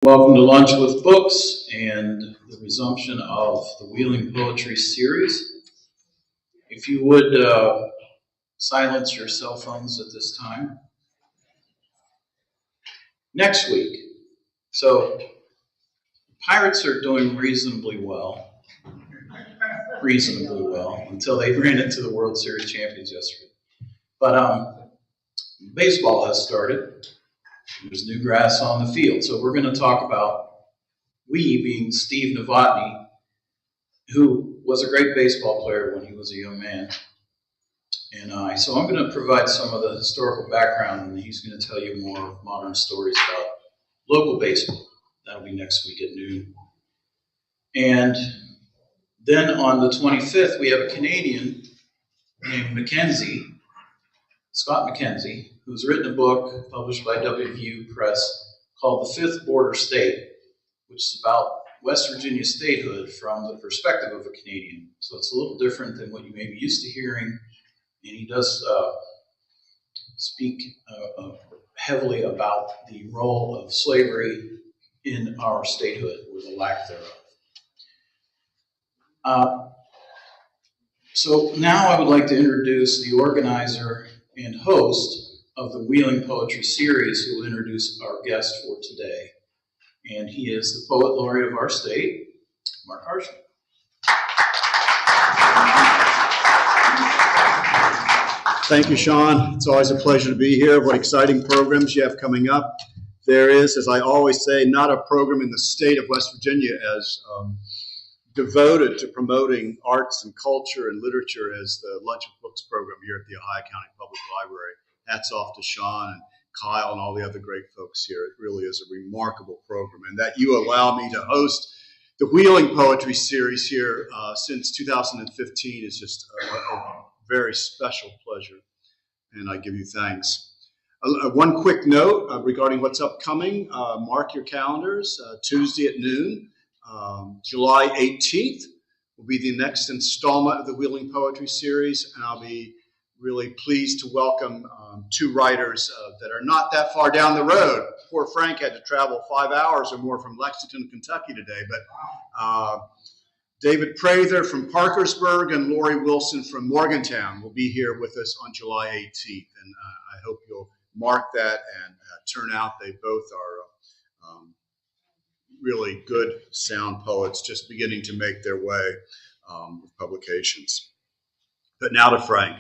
Welcome to Lunch with Books and the resumption of the Wheeling Poetry Series. If you would silence your cell phones at this time. Next week. So, Pirates are doing reasonably well, until they ran into the World Series champions yesterday. But baseball has started. There's new grass on the field. So we're going to talk about we being Steve Novotny, who was a great baseball player when he was a young man. And so I'm going to provide some of the historical background, and he's going to tell you more modern stories about local baseball. That'll be next week at noon. And then on the 25th, we have a Canadian named Scott Mackenzie, who's written a book published by WVU Press called The Fifth Border State, which is about West Virginia statehood from the perspective of a Canadian. So it's a little different than what you may be used to hearing. And he does speak heavily about the role of slavery in our statehood, or the lack thereof. So now I would like to introduce the organizer and host of the Wheeling Poetry Series, who will introduce our guest for today. And he is the Poet Laureate of our state, Mark Harshman. Thank you, Sean. It's always a pleasure to be here. What exciting programs you have coming up. There is, as I always say, not a program in the state of West Virginia as devoted to promoting arts and culture and literature as the Lunch with Books program here at the Ohio County Public Library. Hats off to Sean and Kyle and all the other great folks here. It really is a remarkable program. And that you allow me to host the Wheeling Poetry Series here since 2015 is just a very special pleasure. And I give you thanks. One quick note regarding what's upcoming. Mark your calendars. Tuesday at noon, July 18th will be the next installment of the Wheeling Poetry Series. And I'll be really pleased to welcome two writers that are not that far down the road. Poor Frank had to travel 5 hours or more from Lexington, Kentucky today, but David Prather from Parkersburg and Lori Wilson from Morgantown will be here with us on July 18th, and I hope you'll mark that and turn out. They both are really good, sound poets just beginning to make their way with publications. But now to Frank.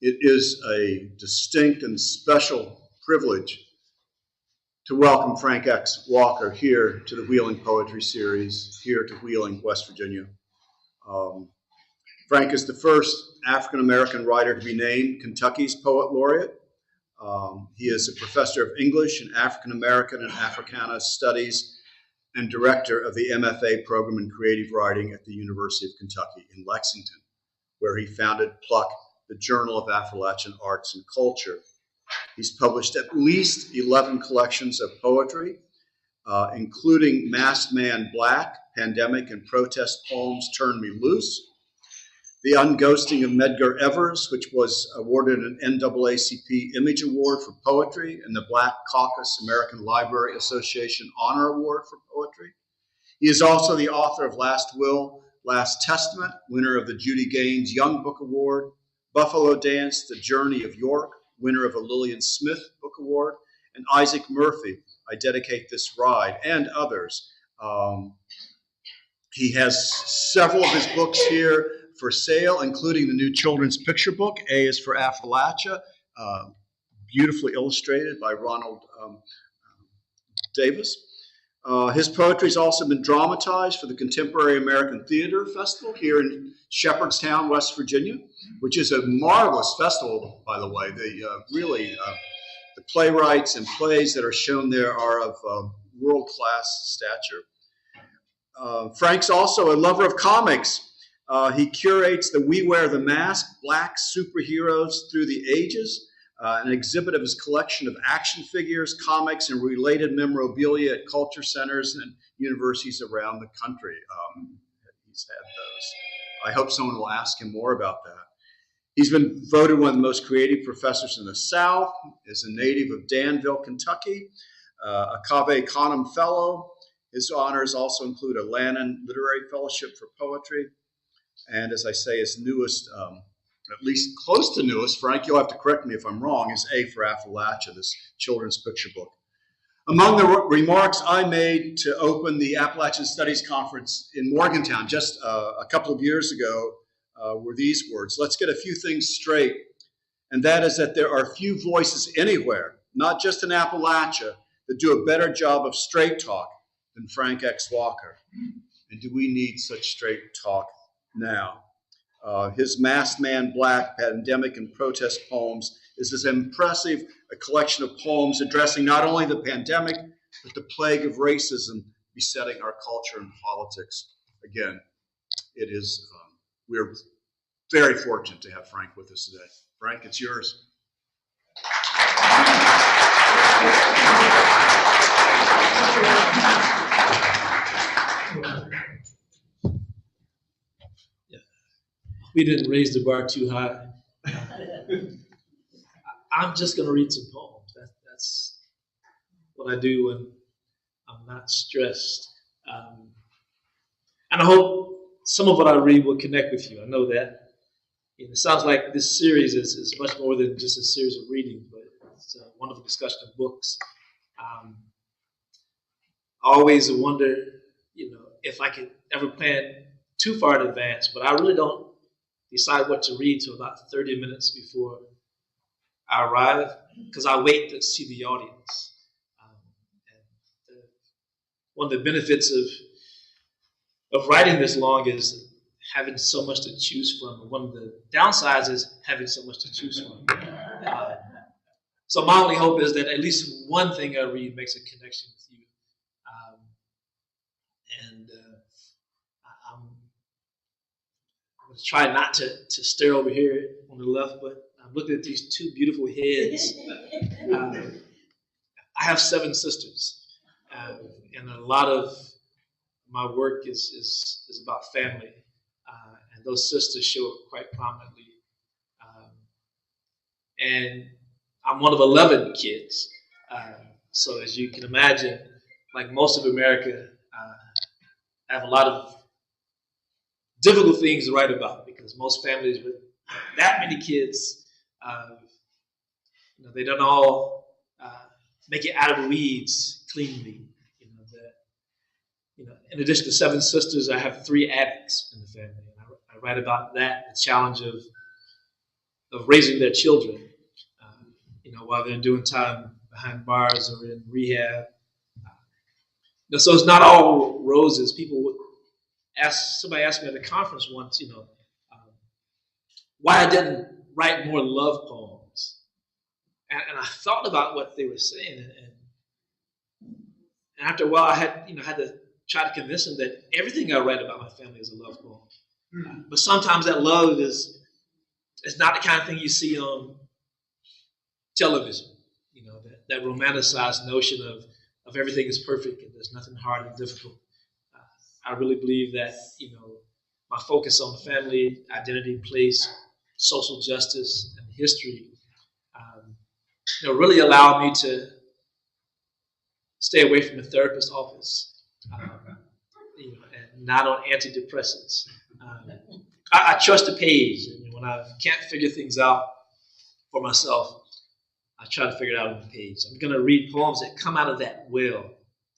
It is a distinct and special privilege to welcome Frank X. Walker here to the Wheeling Poetry Series, here to Wheeling, West Virginia. Frank is the first African-American writer to be named Kentucky's Poet Laureate. He is a professor of English and African-American and Africana Studies and director of the MFA program in creative writing at the University of Kentucky in Lexington, where he founded Pluck, the Journal of Affrilachian Arts and Culture. He's published at least 11 collections of poetry, including Masked Man Black, Pandemic and Protest Poems Turn Me Loose, The Unghosting of Medgar Evers, which was awarded an NAACP Image Award for Poetry, and the Black Caucus American Library Association Honor Award for Poetry. He is also the author of Last Will, Last Testament, winner of the Judy Gaines Young Book Award, Buffalo Dance, The Journey of York, winner of a Lillian Smith Book Award, and Isaac Murphy, I Dedicate This Ride, and others. He has several of his books here for sale, including the new children's picture book, A is for Affrilachia, beautifully illustrated by Ronald Davis. His poetry has also been dramatized for the Contemporary American Theater Festival here in Shepherdstown, West Virginia, which is a marvelous festival, by the way. The playwrights and plays that are shown there are of world-class stature. Frank's also a lover of comics. He curates the We Wear the Mask, Black Superheroes Through the Ages, an exhibit of his collection of action figures, comics, and related memorabilia at culture centers and universities around the country. He's had those. I hope someone will ask him more about that. He's been voted one of the most creative professors in the South, is a native of Danville, Kentucky, a Cave Canem Fellow. His honors also include a Lannan Literary Fellowship for Poetry. And as I say, his newest, at least close to newest, Frank, you'll have to correct me if I'm wrong, is A for Affrilachia, this children's picture book. Among the remarks I made to open the Appalachian Studies Conference in Morgantown just a couple of years ago were these words: let's get a few things straight, and that is that there are few voices anywhere, not just in Appalachia, that do a better job of straight talk than Frank X. Walker. And do we need such straight talk now? His Masked Man Black, Pandemic and Protest Poems is as impressive a collection of poems addressing not only the pandemic, but the plague of racism besetting our culture and politics. Again, it is, we're very fortunate to have Frank with us today. Frank, it's yours. We didn't raise the bar too high. I'm just going to read some poems. That's what I do when I'm not stressed. And I hope some of what I read will connect with you. I know that. It sounds like this series is much more than just a series of reading, but it's a wonderful discussion of books. I always wonder, if I could ever plan too far in advance, but I really don't decide what to read till about 30 minutes before I arrive, because I wait to see the audience. One of the benefits of writing this long is having so much to choose from. One of the downsides is having so much to choose from. So my only hope is that at least one thing I read makes a connection with you. I'm going to try not to stare over here on the left, but I'm looking at these two beautiful heads. I have 7 sisters, and a lot of my work is about family, and those sisters show up quite prominently. And I'm one of 11 kids, so as you can imagine, like most of America, I have a lot of difficult things to write about, because most families with that many kids, they don't all make it out of the weeds cleanly. In addition to 7 sisters, I have 3 addicts in the family. And I write about that, the challenge of raising their children, while they're doing time behind bars or in rehab. So it's not all roses. People would somebody asked me at a conference once, why I didn't write more love poems. And I thought about what they were saying. And after a while, I had to try to convince them that everything I write about my family is a love poem. Mm-hmm. But sometimes that love is not the kind of thing you see on television. That romanticized notion of everything is perfect and there's nothing hard and difficult. I really believe that, my focus on family, identity, place, social justice, and history, really allowed me to stay away from the therapist's office, and not on antidepressants. I trust the page, and when I can't figure things out for myself, I try to figure it out on the page. I'm going to read poems that come out of that well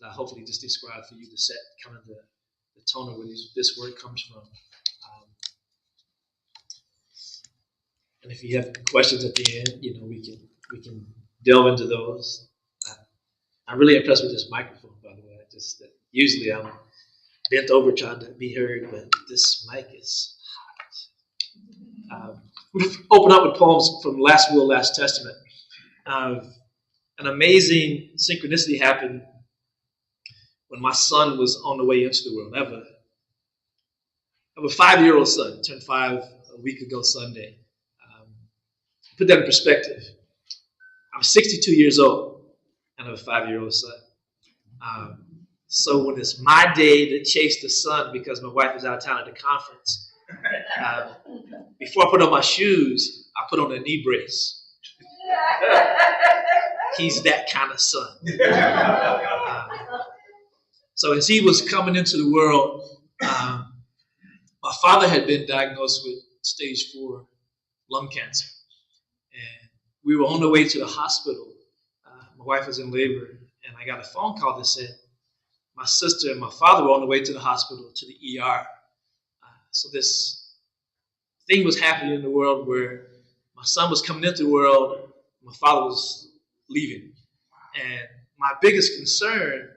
that I hopefully just described for you to set kind of the tone of where this word comes from. And if you have questions at the end, we can delve into those. I'm really impressed with this microphone, by the way. Usually I'm bent over trying to be heard, but this mic is hot. We'll open up with poems from Last Will, Last Testament. An amazing synchronicity happened when my son was on the way into the world. I have a 5-year-old son, turned 5 a week ago Sunday. Put that in perspective. I'm 62 years old and I have a 5-year-old son. So when it's my day to chase the sun because my wife is out of town at the conference, before I put on my shoes, I put on a knee brace. he's that kind of son. So as he was coming into the world, my father had been diagnosed with stage 4 lung cancer. And we were on the way to the hospital. My wife was in labor, and I got a phone call that said my sister and my father were on the way to the hospital, to the ER. So this thing was happening in the world where my son was coming into the world, my father was leaving. And my biggest concern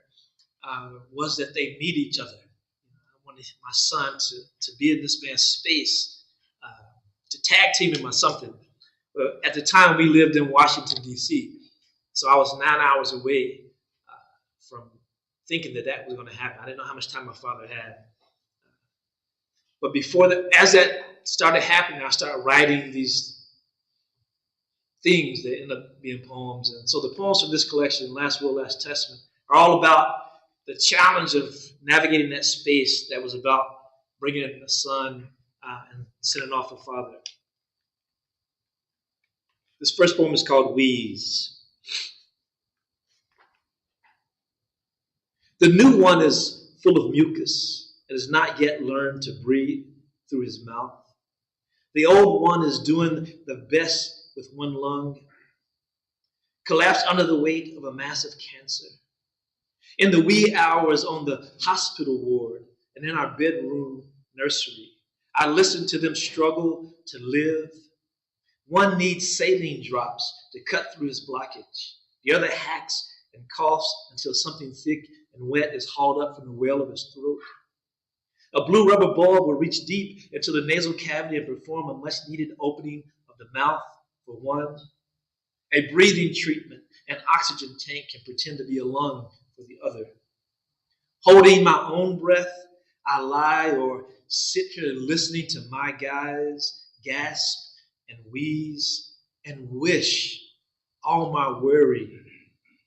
was that they meet each other. I wanted my son to be in this man's space, to tag team him or something. But at the time, we lived in Washington, D.C., so I was 9 hours away from thinking that was going to happen. I didn't know how much time my father had. But before that, as that started happening, I started writing these things that end up being poems. And so the poems from this collection, Last Will, Last Testament, are all about the challenge of navigating that space that was about bringing in a son and sending off a father. This first poem is called Wheeze. The new one is full of mucus and has not yet learned to breathe through his mouth. The old one is doing the best with one lung, collapsed under the weight of a massive cancer. In the wee hours on the hospital ward and in our bedroom nursery, I listen to them struggle to live. One needs saline drops to cut through his blockage. The other hacks and coughs until something thick and wet is hauled up from the well of his throat. A blue rubber ball will reach deep into the nasal cavity and perform a much-needed opening of the mouth for one. A breathing treatment, an oxygen tank can pretend to be a lung for the other. Holding my own breath, I lie or sit here listening to my guys gasp and wheeze and wish all my worry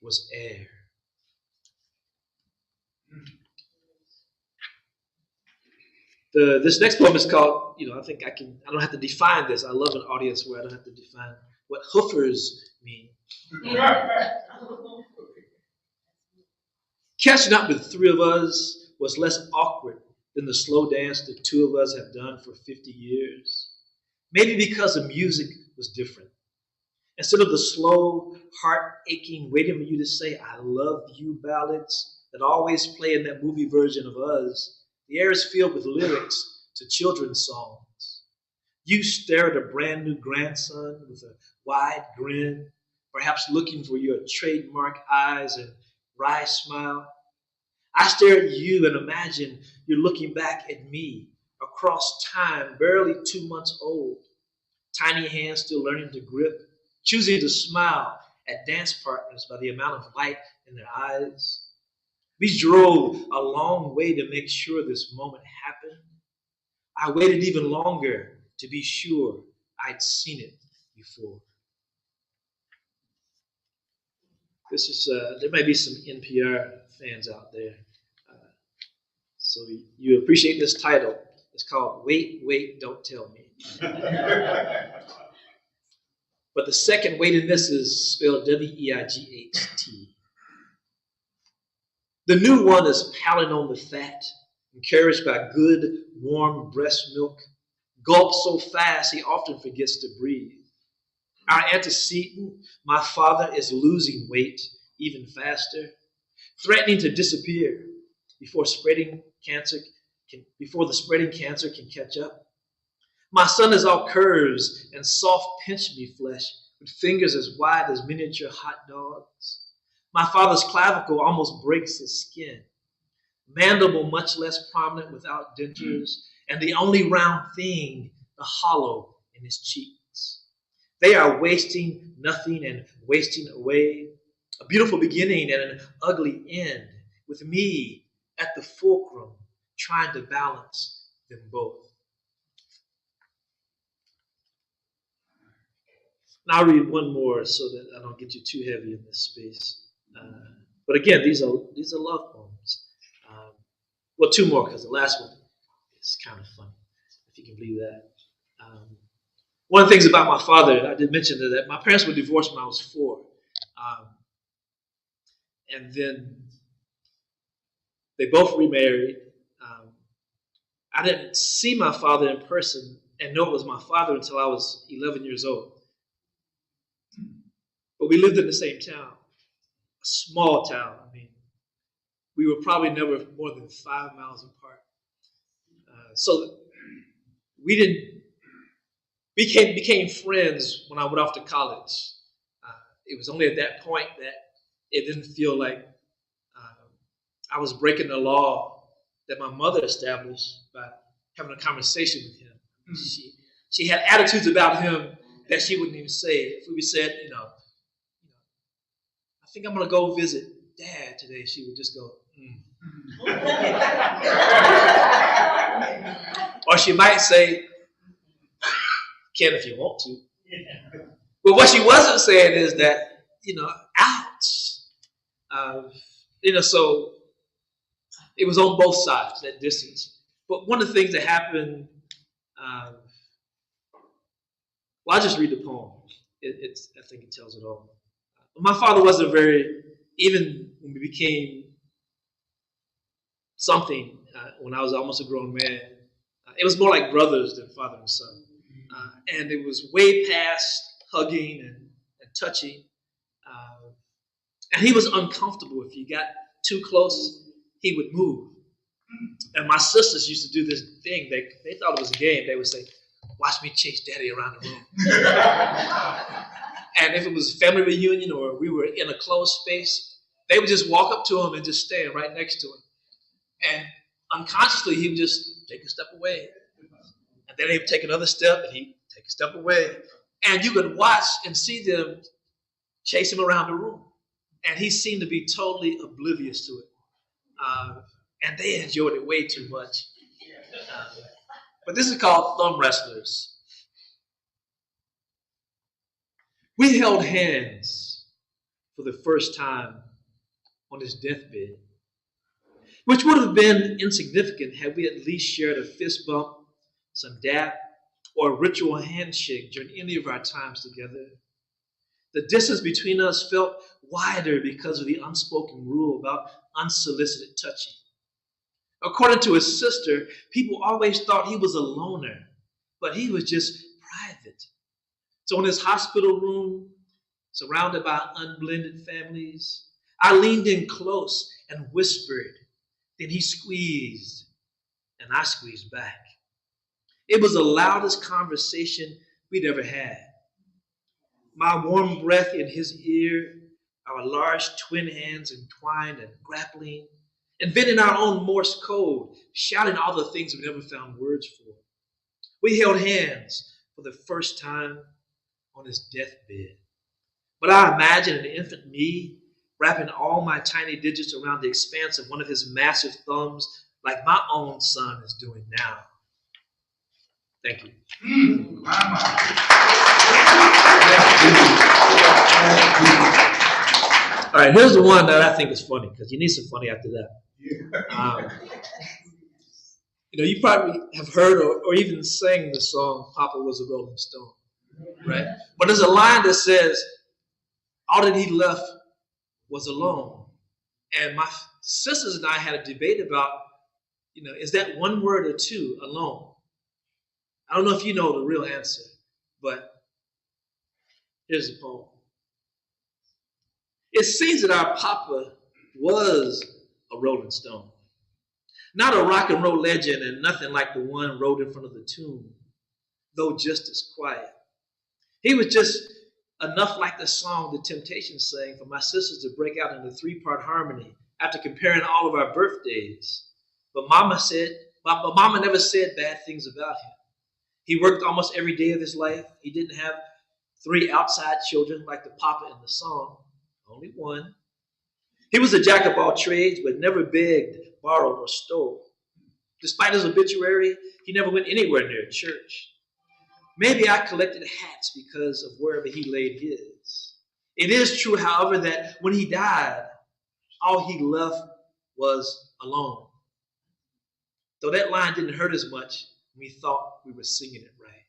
was air. This next poem is called, I don't have to define this. I love an audience where I don't have to define what hoofers mean. Catching up with 3 of us was less awkward than the slow dance the 2 of us have done for 50 years. Maybe because the music was different. Instead of the slow, heart-aching, waiting for you to say, I love you ballads that always play in that movie version of Us, the air is filled with lyrics to children's songs. You stare at a brand new grandson with a wide grin, perhaps looking for your trademark eyes and wry smile. I stare at you and imagine you're looking back at me across time, barely 2 months old, tiny hands still learning to grip, choosing to smile at dance partners by the amount of light in their eyes. We drove a long way to make sure this moment happened. I waited even longer to be sure I'd seen it before. This is, there might be some NPR fans out there. So you appreciate this title. It's called Wait, Wait, Don't Tell Me. But the second wait in this is spelled W-E-I-G-H-T. The new one is palling on the fat, encouraged by good, warm breast milk, gulped so fast he often forgets to breathe. Our antecedent, my father, is losing weight even faster, threatening to disappear before the spreading cancer can catch up. My son is all curves and soft pinch-me flesh with fingers as wide as miniature hot dogs. My father's clavicle almost breaks his skin, mandible much less prominent without dentures, and the only round thing, the hollow in his cheeks. They are wasting nothing and wasting away, a beautiful beginning and an ugly end, with me at the fulcrum trying to balance them both. And I'll read one more so that I don't get you too heavy in this space. But again, these are love poems. Well, 2 more, because the last one is kind of funny, if you can believe that. One of the things about my father, I did mention that my parents were divorced when I was 4. And then they both remarried. I didn't see my father in person and know it was my father until I was 11 years old. But we lived in the same town, a small town. I mean, we were probably never more than 5 miles apart. So we became friends when I went off to college. It was only at that point that it didn't feel like I was breaking the law that my mother established by having a conversation with him. She had attitudes about him that she wouldn't even say. If we said, I think I'm going to go visit Dad today, she would just go, Or she might say, Ken, if you want to. But what she wasn't saying is that, ouch. So it was on both sides, that distance. But one of the things that happened, I'll just read the poem. I think it tells it all. My father wasn't even when we became something, when I was almost a grown man, it was more like brothers than father and son. And it was way past hugging and touching. And he was uncomfortable. If you got too close, he would move. And my sisters used to do this thing. They thought it was a game. They would say, watch me chase Daddy around the room. And if it was a family reunion or we were in a closed space, they would just walk up to him and just stand right next to him. And unconsciously, he would just take a step away. And then he would take another step and he'd take a step away. And you could watch and see them chase him around the room. And he seemed to be totally oblivious to it. And they enjoyed it way too much. But this is called Thumb Wrestlers. We held hands for the first time on his deathbed, which would have been insignificant had we at least shared a fist bump, some dap, or a ritual handshake during any of our times together. The distance between us felt wider because of the unspoken rule about unsolicited touching. According to his sister, people always thought he was a loner, but he was just private. So in his hospital room, surrounded by unblended families, I leaned in close and whispered. Then he squeezed, and I squeezed back. It was the loudest conversation we'd ever had. My warm breath in his ear, our large twin hands entwined and grappling, inventing our own Morse code, shouting all the things we never found words for. We held hands for the first time on his deathbed. But I imagined an infant me wrapping all my tiny digits around the expanse of one of his massive thumbs like my own son is doing now. Thank you. All right, here's the one that I think is funny, because you need some funny after that. You probably have heard or even sang the song Papa Was a Rolling Stone, right? But there's a line that says, all that he left was alone. And my sisters and I had a debate about, is that one word or two, alone? I don't know if you know the real answer, but here's the poem. It seems that our Papa was a Rolling Stone. Not a rock and roll legend and nothing like the one wrote in front of the tomb, though just as quiet. He was just enough like the song The Temptations sang for my sisters to break out into 3-part harmony after comparing all of our birthdays. But Mama never said bad things about him. He worked almost every day of his life. He didn't have 3 outside children like the Papa in the song, only one. He was a jack of all trades, but never begged, borrowed, or stole. Despite his obituary, he never went anywhere near church. Maybe I collected hats because of wherever he laid his. It is true, however, that when he died, all he left was alone. Though that line didn't hurt as much, we thought we were singing it right.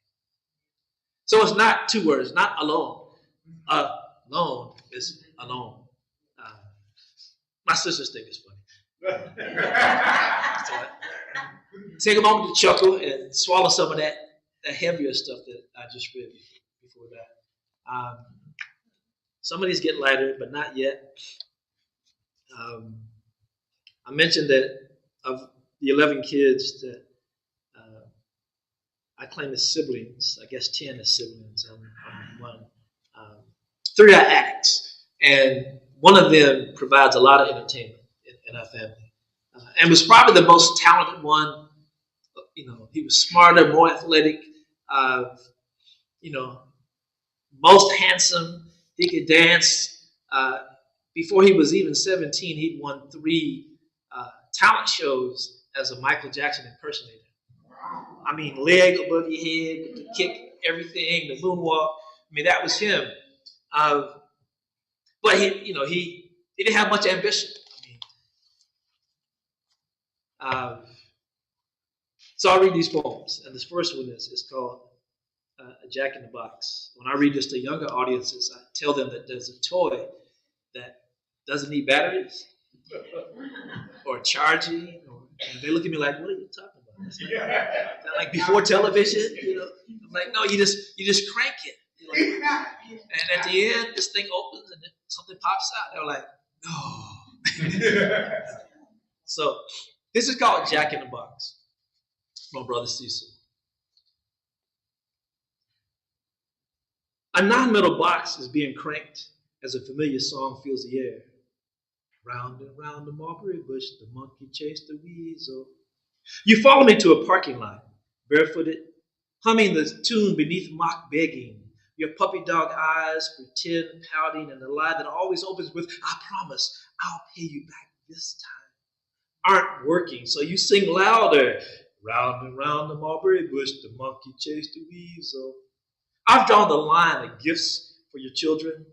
So it's not 2 words, not alone. Alone is alone. My sisters think it's funny. So take a moment to chuckle and swallow some of that heavier stuff that I just read before that. Some of these get lighter, but not yet. I mentioned that of the 11 kids that I claim as siblings, I guess 10 as siblings. I'm one. 3 are addicts, and one of them provides a lot of entertainment in our family, and was probably the most talented one. You know, he was smarter, more athletic, most handsome. He could dance. Before he was even 17, he'd won 3 talent shows as a Michael Jackson impersonator. I mean, leg above your head, the kick, everything, the moonwalk. I mean, that was him. But he didn't have much ambition. So I'll read these poems, and this first one is called A Jack in the Box. When I read this to younger audiences, I tell them that there's a toy that doesn't need batteries or charging, and they look at me like, "What are you talking about?" It's like before television, I'm like, "No, you just crank it." And at the end, this thing opens and then something pops out. They're like, "No." So this is called Jack in the Box from Brother Cecil. A non-metal box is being cranked as a familiar song fills the air. Round and round the mulberry bush, the monkey chased the weasel. You follow me to a parking lot, barefooted, humming the tune beneath mock begging. Your puppy dog eyes pretend pouting, and the lie that always opens with, "I promise, I'll pay you back this time," aren't working, so you sing louder. Round and round the mulberry bush, the monkey chased the weasel. I've drawn the line of gifts for your children: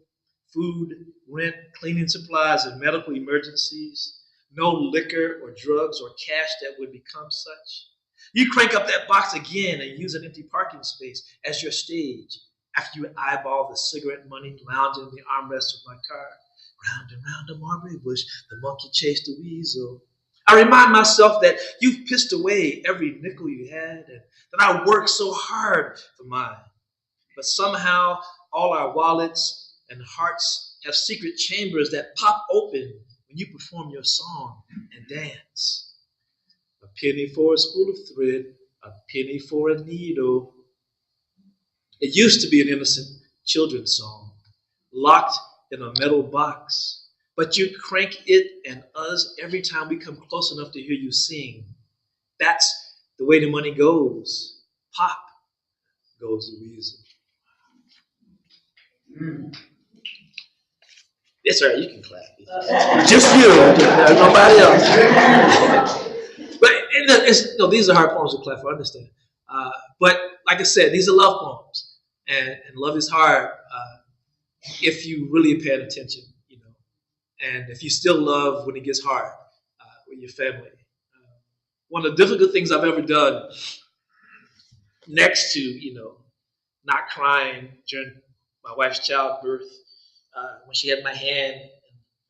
food, rent, cleaning supplies, and medical emergencies. No liquor or drugs or cash that would become such. You crank up that box again and use an empty parking space as your stage after you eyeball the cigarette money lounging in the armrest of my car. Round and round the mulberry bush, the monkey chased the weasel. I remind myself that you've pissed away every nickel you had and that I worked so hard for mine. But somehow all our wallets and hearts have secret chambers that pop open when you perform your song and dance. A penny for a spool of thread, a penny for a needle. It used to be an innocent children's song, locked in a metal box. But you crank it and us every time we come close enough to hear you sing. That's the way the money goes. Pop goes the weasel. It's all right, you can clap. Just you, nobody else. But these are hard poems to clap for, I understand. But like I said, these are love poems. And love is hard if you really pay attention, and if you still love when it gets hard with your family. One of the difficult things I've ever done, next to, not crying during my wife's childbirth, when she had my hand and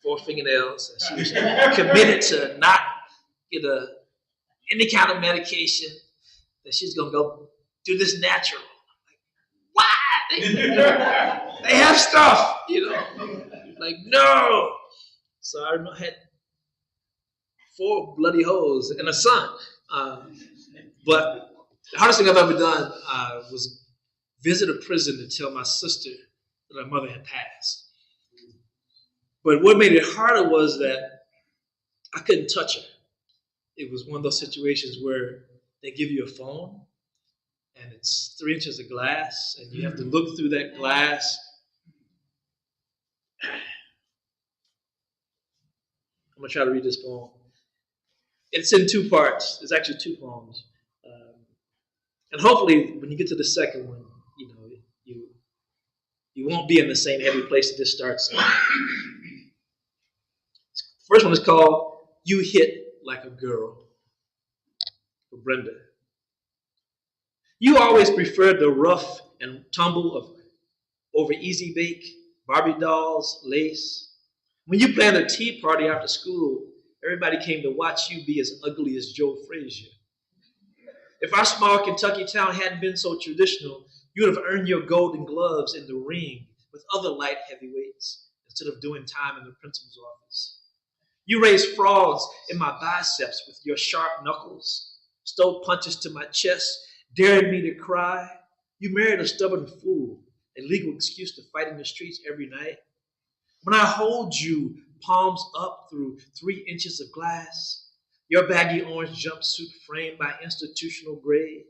4 fingernails, and she was committed to not get any kind of medication, that she's going to go do this natural. Like, why? They have stuff, Like, no. So I had 4 bloody hoes and a son. But the hardest thing I've ever done was visit a prison to tell my sister that her mother had passed. But what made it harder was that I couldn't touch her. It was one of those situations where they give you a phone and it's 3 inches of glass and you have to look through that glass. I'm going to try to read this poem. It's in 2 parts. It's actually 2 poems. And hopefully, when you get to the second one, you won't be in the same heavy place that this starts. The first one is called You Hit Like a Girl, for Brenda. You always preferred the rough and tumble of over easy bake, Barbie dolls, lace. When you planned a tea party after school, everybody came to watch you be as ugly as Joe Frazier. If our small Kentucky town hadn't been so traditional, you would have earned your golden gloves in the ring with other light heavyweights instead of doing time in the principal's office. You raised frogs in my biceps with your sharp knuckles, stole punches to my chest, dared me to cry. You married a stubborn fool, a legal excuse to fight in the streets every night. When I hold you, palms up through 3 inches of glass, your baggy orange jumpsuit framed by institutional gray,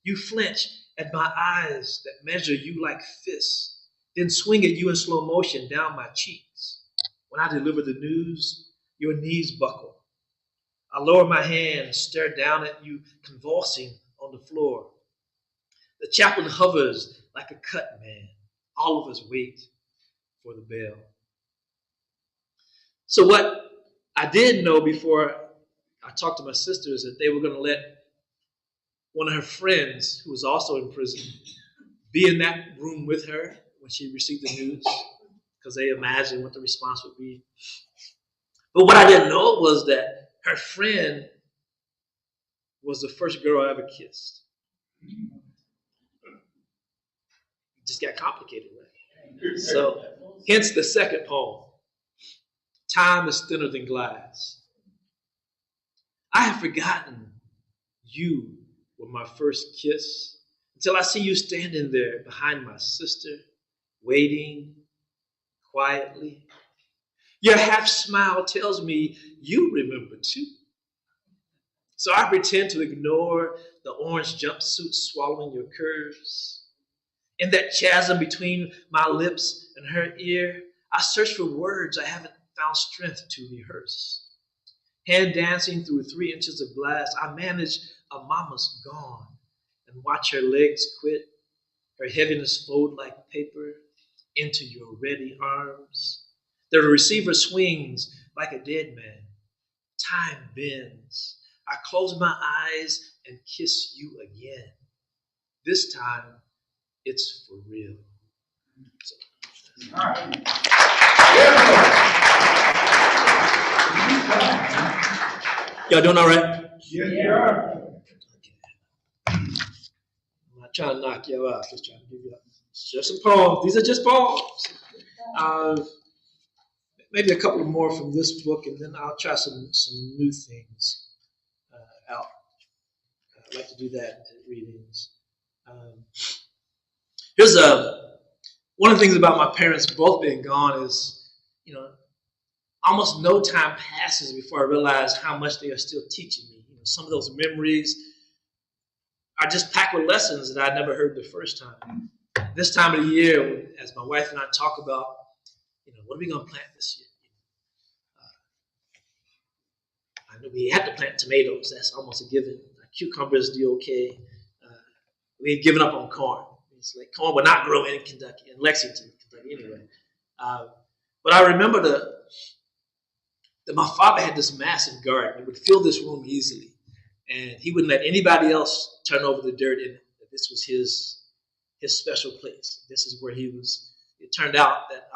you flinch at my eyes that measure you like fists, then swing at you in slow motion down my cheeks. When I deliver the news, your knees buckle. I lower my hand, stare down at you, convulsing on the floor. The chaplain hovers like a cut man. All of us wait for the bell. So what I did know before I talked to my sister is that they were going to let one of her friends, who was also in prison, be in that room with her when she received the news, because they imagined what the response would be. But what I didn't know was that her friend was the first girl I ever kissed. It just got complicated, right? So, hence the second poem. Time is thinner than glass. I have forgotten you were my first kiss until I see you standing there behind my sister, waiting quietly. Your half smile tells me you remember too. So I pretend to ignore the orange jumpsuit swallowing your curves. In that chasm between my lips and her ear, I search for words I haven't found strength to rehearse. Hand dancing through 3 inches of glass, I manage a mama's gone and watch her legs quit, her heaviness fold like paper into your ready arms. The receiver swings like a dead man. Time bends. I close my eyes and kiss you again. This time, it's for real. So, all right. Y'all doing all right? Yeah. I'm not trying to knock you out. Just trying to give you just some poems. These are just poems. Maybe a couple more from this book, and then I'll try some new things out. I'd like to do that at readings. Here's one of the things about my parents both being gone is, almost no time passes before I realize how much they are still teaching me. Some of those memories are just packed with lessons that I never heard the first time. This time of the year, as my wife and I talk about, what are we going to plant this year? I know we had to plant tomatoes. That's almost a given. Cucumbers do okay. We had given up on corn. It's like corn would not grow in Kentucky, in Lexington, Kentucky, anyway. But I remember that my father had this massive garden. It would fill this room easily. And he wouldn't let anybody else turn over the dirt in it. This was his special place. This is where he was. It turned out that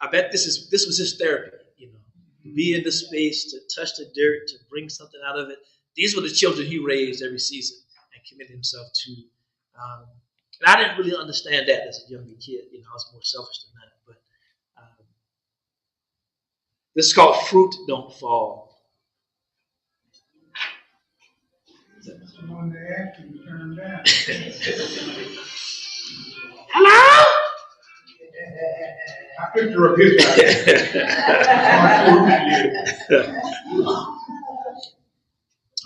I bet this was his therapy, to be in the space, to touch the dirt, to bring something out of it. These were the children he raised every season and committed himself to. And I didn't really understand that as a younger kid. I was more selfish than that. But this is called Fruit Don't Fall. Someone they asked you to turn down. Hello? I picture a picture.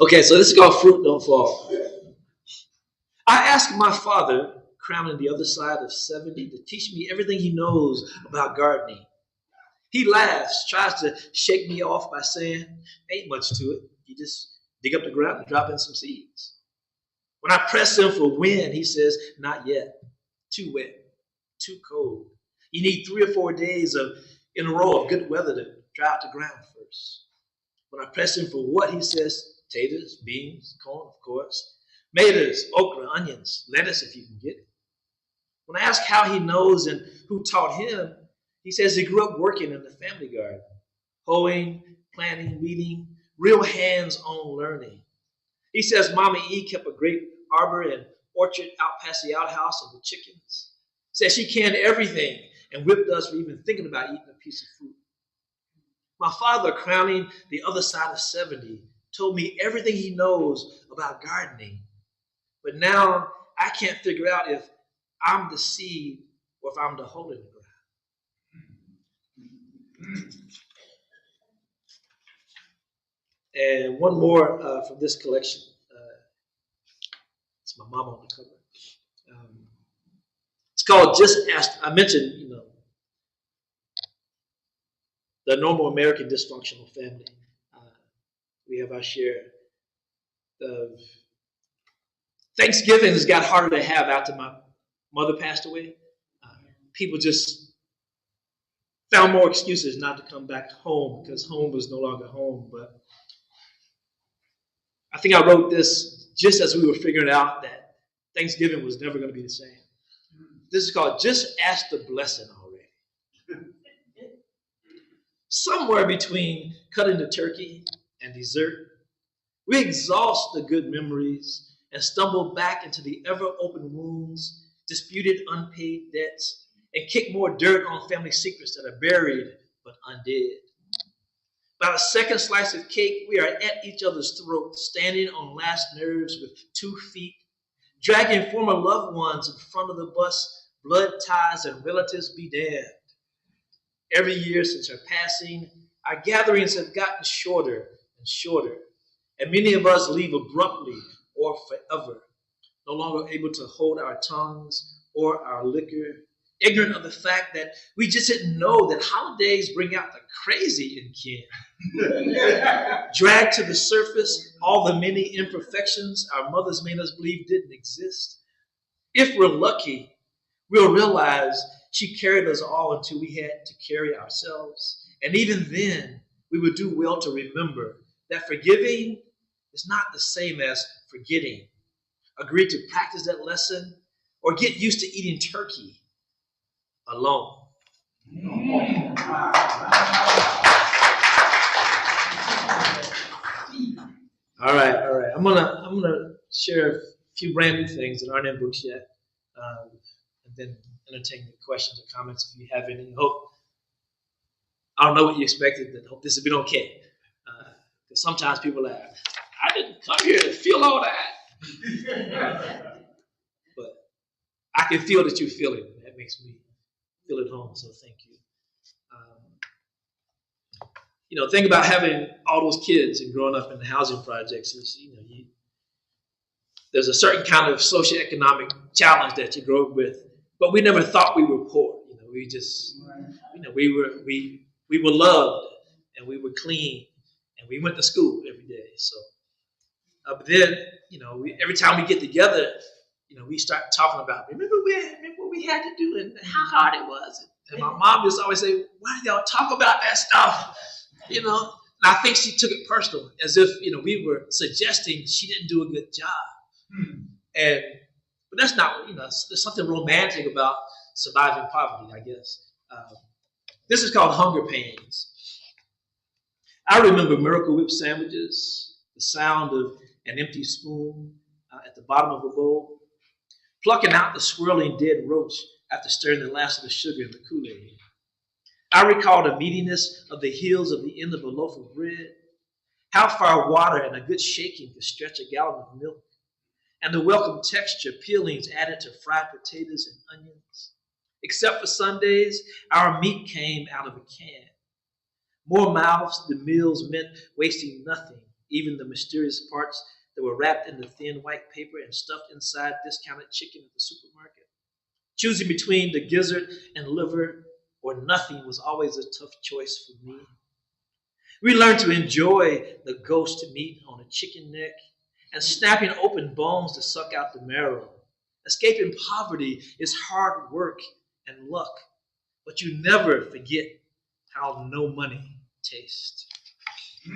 Okay, so this is called Fruit Don't Fall. I asked my father, crowning the other side of 70, to teach me everything he knows about gardening. He laughs, tries to shake me off by saying, ain't much to it. You just dig up the ground and drop in some seeds. When I press him for when, he says, not yet. Too wet, too cold. You need 3 or 4 days in a row of good weather to dry out the ground first. When I press him for what, he says, potatoes, beans, corn, of course, tomatoes, okra, onions, lettuce if you can get it. When I ask how he knows and who taught him, He says he grew up working in the family garden, hoeing, planting, weeding, real hands-on learning. He says Mama E kept a grape arbor and orchard out past the outhouse and the chickens. Says she canned everything and whipped us for even thinking about eating a piece of fruit. My father, crowning the other side of 70, told me everything he knows about gardening. But now I can't figure out if I'm the seed or if I'm the hole in the ground. And one more from this collection. It's my mama on the cover. It's called Just Ask. I mentioned, the normal American dysfunctional family. We have our share of Thanksgiving has got harder to have after my mother passed away. People just found more excuses not to come back home because home was no longer home. But I think I wrote this just as we were figuring out that Thanksgiving was never going to be the same. This is called Just Ask the Blessing Already. Somewhere between cutting the turkey and dessert, we exhaust the good memories and stumble back into the ever-open wounds, disputed unpaid debts, and kick more dirt on family secrets that are buried but undead. By the second slice of cake, we are at each other's throats, standing on last nerves with 2 feet, dragging former loved ones in front of the bus, blood ties and relatives be damned. Every year since her passing, our gatherings have gotten shorter and shorter, and many of us leave abruptly or forever, no longer able to hold our tongues or our liquor, ignorant of the fact that we just didn't know that holidays bring out the crazy in kin. Drag to the surface all the many imperfections our mothers made us believe didn't exist. If we're lucky, we'll realize she carried us all until we had to carry ourselves. And even then, we would do well to remember that forgiving is not the same as forgetting. Agree to practice that lesson or get used to eating turkey alone. All right. I'm gonna share a few brand new things that aren't in books yet, and then entertain the questions or comments if you have any. I don't know what you expected, but hope this has been okay. Because sometimes people laugh. I didn't come here to feel all that. But I can feel that you feel it. That makes me feel at home, so thank you. Think about having all those kids and growing up in the housing projects is, there's a certain kind of socioeconomic challenge that you grow up with, but we never thought we were poor. We just, we were loved and we were clean and we went to school every day. So, but then, every time we get together, we start talking about, remember what we had to do and how hard it was. And my mom used to always say, why do y'all talk about that stuff? And I think she took it personal, as if, we were suggesting she didn't do a good job. But that's not, there's something romantic about surviving poverty, I guess. This is called Hunger Pains. I remember Miracle Whip sandwiches, the sound of an empty spoon at the bottom of a bowl, plucking out the swirling dead roach after stirring the last of the sugar in the Kool-Aid. I recall the meatiness of the heels of the end of a loaf of bread, how far water and a good shaking could stretch a gallon of milk, and the welcome texture peelings added to fried potatoes and onions. Except for Sundays, our meat came out of a can. More mouths than meals meant wasting nothing, even the mysterious parts that were wrapped in the thin white paper and stuffed inside discounted chicken at the supermarket. Choosing between the gizzard and liver or nothing was always a tough choice for me. We learned to enjoy the ghost meat on a chicken neck and snapping open bones to suck out the marrow. Escaping poverty is hard work and luck, but you never forget how no money tastes. All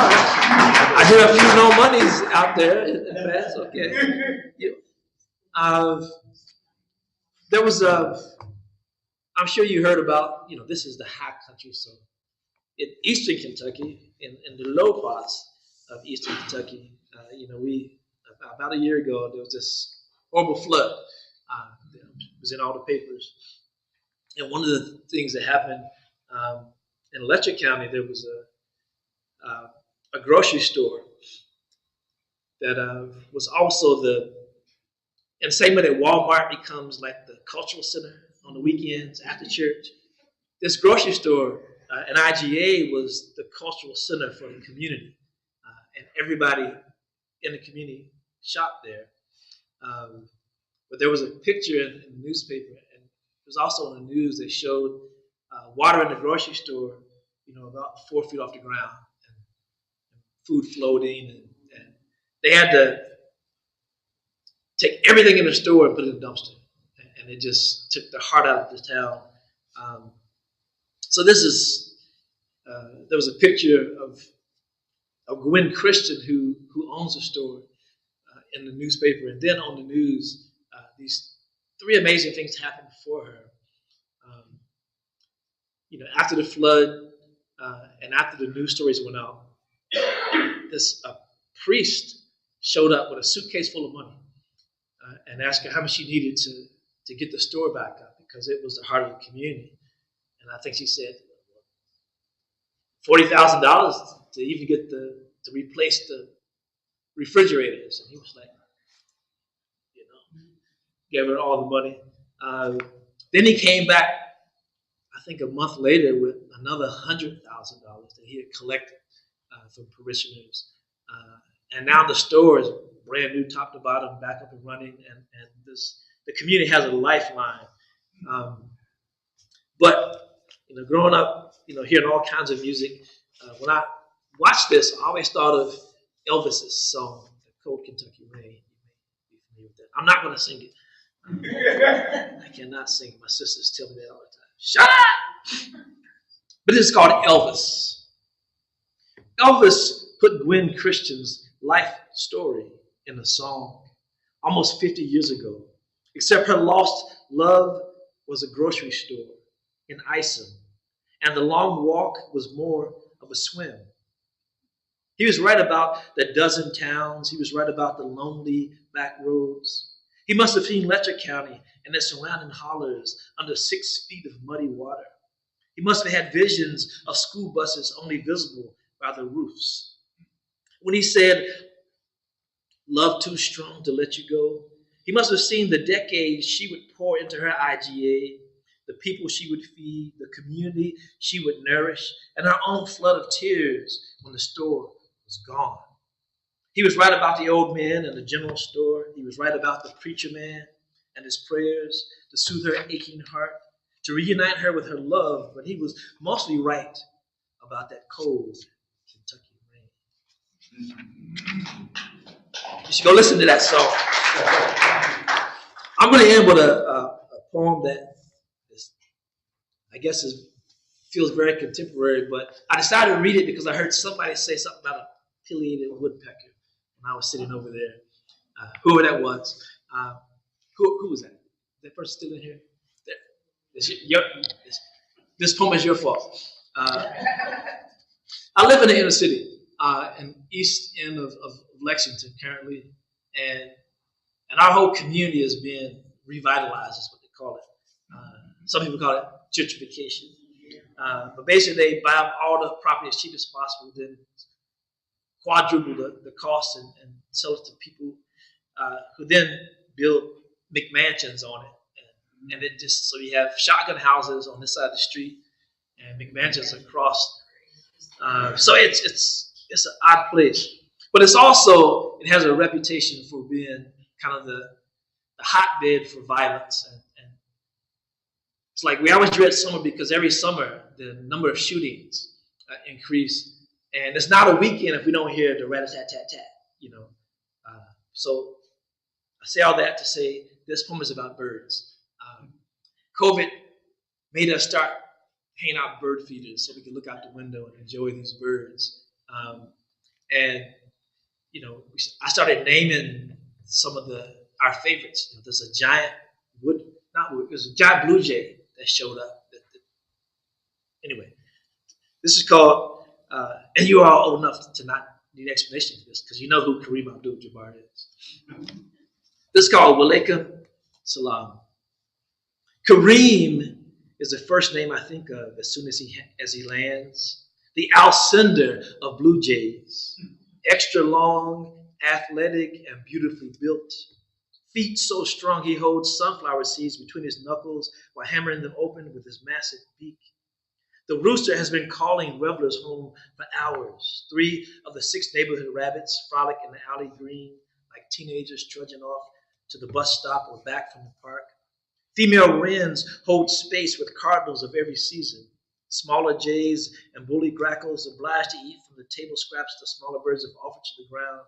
right. I hear a few no monies out there in the past. Okay. there was I'm sure you heard about, this is the high country. So in eastern Kentucky, in the low parts of eastern Kentucky, about a year ago, there was this horrible flood. It was in all the papers. And one of the things that happened in Letcher County, there was a grocery store that was also and same way that Walmart becomes like the cultural center on the weekends after church. This grocery store, an IGA, was the cultural center for the community. And everybody in the community shopped there. But there was a picture in the newspaper, and it was also in the news. They showed water in the grocery store, about 4 feet off the ground, and food floating, and they had to take everything in the store and put it in a dumpster, and it just took the heart out of the town. So this is there was a picture of Gwen Christian who owns the store in the newspaper, and then on the news, these 3 amazing things happened for her. After the flood and after the news stories went out, this priest showed up with a suitcase full of money and asked her how much she needed to get the store back up, because it was the heart of the community. And I think she said $40,000 to even get to replace the refrigerators. And he was like, gave her all the money. Then he came back, I think a month later, with another $100,000 that he had collected from parishioners. And now the store is brand new, top to bottom, back up and running, and the community has a lifeline. But growing up, hearing all kinds of music, when I watched this, I always thought of Elvis's song, "The Cold Kentucky Rain." You may be familiar with that. I'm not going to sing it. I cannot sing. My sisters tell me that all the time. Shut up! But it's called Elvis. Elvis put Gwen Christian's life story in a song almost 50 years ago, except her lost love was a grocery store in Isom, and the long walk was more of a swim. He was right about the dozen towns. He was right about the lonely back roads. He must have seen Letcher County and its surrounding hollers under 6 feet of muddy water. He must have had visions of school buses only visible by the roofs. When he said, "Love too strong to let you go," he must have seen the decades she would pour into her IGA, the people she would feed, the community she would nourish, and her own flood of tears when the store was gone. He was right about the old men and the general store. He was right about the preacher man and his prayers to soothe her aching heart, to reunite her with her love. But he was mostly right about that cold Kentucky rain. You should go listen to that song. I'm going to end with a poem that I guess feels very contemporary, but I decided to read it because I heard somebody say something about a pileated woodpecker when I was sitting over there. Whoever that was. Who was that? Is that person still in here? This poem is your fault. I live in the inner city, in east end of Lexington currently, and our whole community is being revitalized, is what they call it. Some people call it gentrification. But basically, they buy up all the property as cheap as possible, then quadruple the cost and sell it to people who then build McMansions on it. And it just, so you have shotgun houses on this side of the street and McMansions across. So it's an odd place. But it's also, it has a reputation for being kind of the hotbed for violence. And it's like we always dread summer because every summer the number of shootings increase. And it's not a weekend if we don't hear the rat-a-tat-tat-tat, So I say all that to say this poem is about birds. COVID made us start hanging out bird feeders so we could look out the window and enjoy these birds. I started naming some of our favorites. There's a giant it was a giant blue jay that showed up. Anyway, this is called, and you are all old enough to not need explanation for this because you know who Kareem Abdul-Jabbar is. This is called Walaikum Salam. Kareem is the first name I think of as soon as he lands. The Alcindor of blue jays, extra long, athletic, and beautifully built. Feet so strong he holds sunflower seeds between his knuckles while hammering them open with his massive beak. The rooster has been calling revelers home for hours. 3 of the 6 neighborhood rabbits frolic in the alley green like teenagers trudging off to the bus stop or back from the park. Female wrens hold space with cardinals of every season. Smaller jays and woolly grackles obliged to eat from the table scraps the smaller birds have offered to the ground.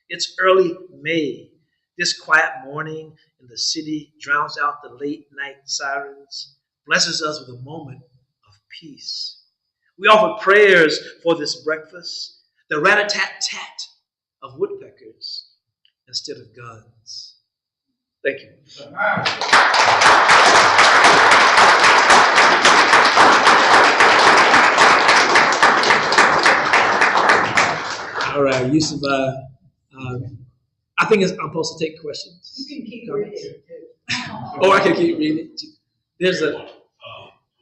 It's early May. This quiet morning in the city drowns out the late night sirens, blesses us with a moment of peace. We offer prayers for this breakfast, the rat-a-tat-tat of woodpeckers instead of guns. Thank you. All right, Yusuf, I think I'm supposed to take questions. You can keep reading. Oh, I can keep reading. There's a. I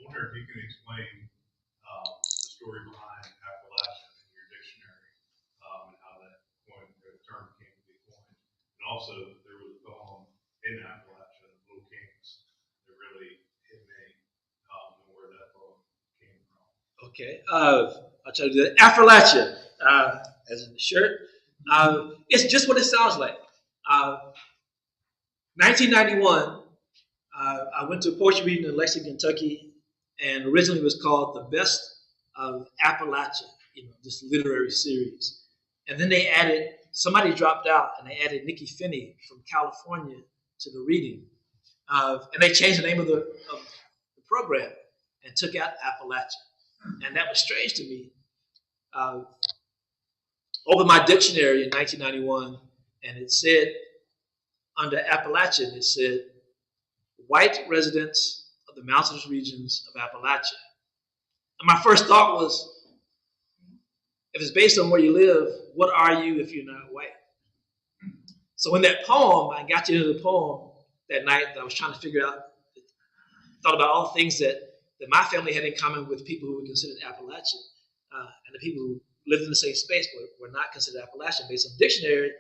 wonder if you can explain the story behind Affrilachian in your dictionary and how that term came to be coined. And also, there was a poem in Appalachia, Little Kings, that really hit me and where that poem came from. Okay, I'll try to do that. Affrilachian, as in the shirt. It's just what it sounds like. 1991, I went to a poetry reading in Lexington, Kentucky, and originally it was called The Best of Appalachia, this literary series. And then they added, somebody dropped out, and they added Nikki Finney from California to the reading. And they changed the name of the program and took out Appalachia. And that was strange to me. Opened my dictionary in 1991, and it said, under Appalachian, it said, white residents of the mountainous regions of Appalachia. And my first thought was, if it's based on where you live, what are you if you're not white? So in that poem, I got into the poem that night that I was trying to figure out, thought about all the things that my family had in common with people who were considered Appalachian, and the people who lived in the same space but were not considered Appalachian. Based on the dictionary,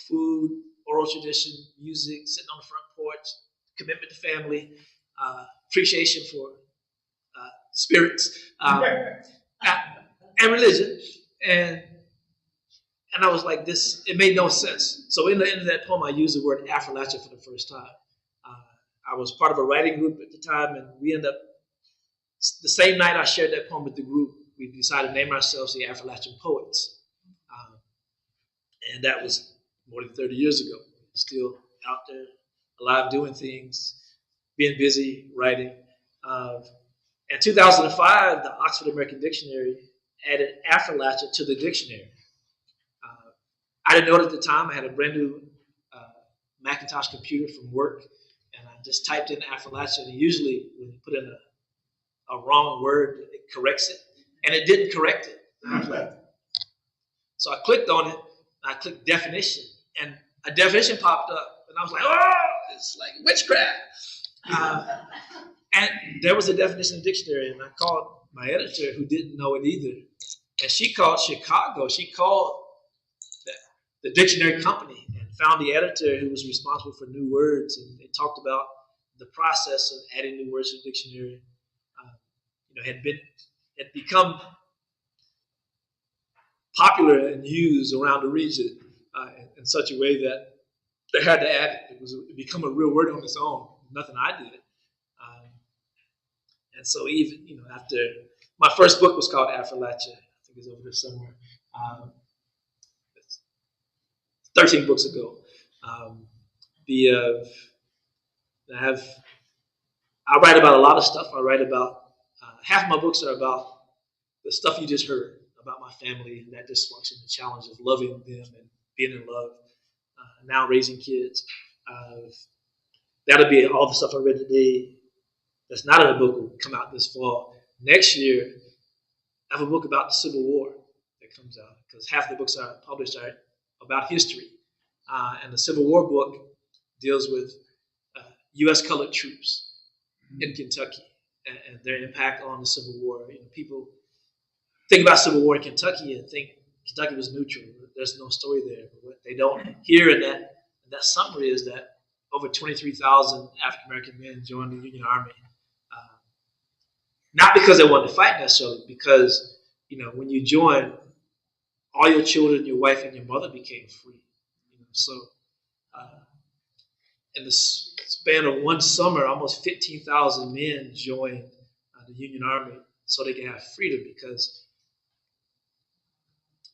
food, oral tradition, music, sitting on the front porch, commitment to family, appreciation for spirits, and religion. And I was like, it made no sense. So in the end of that poem, I used the word Affrilachia for the first time. I was part of a writing group at the time, and we ended up, the same night I shared that poem with the group, we decided to name ourselves the Affrilachian Poets. And that was more than 30 years ago. Still out there, alive, doing things, being busy, writing. In 2005, the Oxford American Dictionary added Affrilachia to the dictionary. I didn't know it at the time. I had a brand new Macintosh computer from work, and I just typed in Affrilachia, and usually when you put in a wrong word, it corrects it. And it didn't correct it. So I clicked on it, and I clicked definition, and a definition popped up, and I was like, oh, it's like witchcraft. And there was a definition in the dictionary, and I called my editor who didn't know it either. And she called Chicago. She called the dictionary company and found the editor who was responsible for new words, and they talked about the process of adding new words to the dictionary. Had become popular and used around the region in such a way that they had to add it. It become a real word on its own. Nothing I did. And so even, after my first book was called Affrilachian, I think it's over there somewhere. 13 books ago. I write about a lot of stuff. I write about, half of my books are about the stuff you just heard, about my family and that dysfunction, the challenge of loving them and being in love, now raising kids. that'll be all the stuff I read today that's not in the book will come out this fall. Next year, I have a book about the Civil War that comes out, because half the books are published are about history. And the Civil War book deals with U.S. colored troops in Kentucky and their impact on the Civil War. People think about Civil War in Kentucky and think Kentucky was neutral. There's no story there. But what they don't hear in that summary is that over 23,000 African-American men joined the Union Army. Not because they wanted to fight necessarily, because, when you join, all your children, your wife, and your mother became free. So in the span of one summer, almost 15,000 men joined the Union Army so they could have freedom, because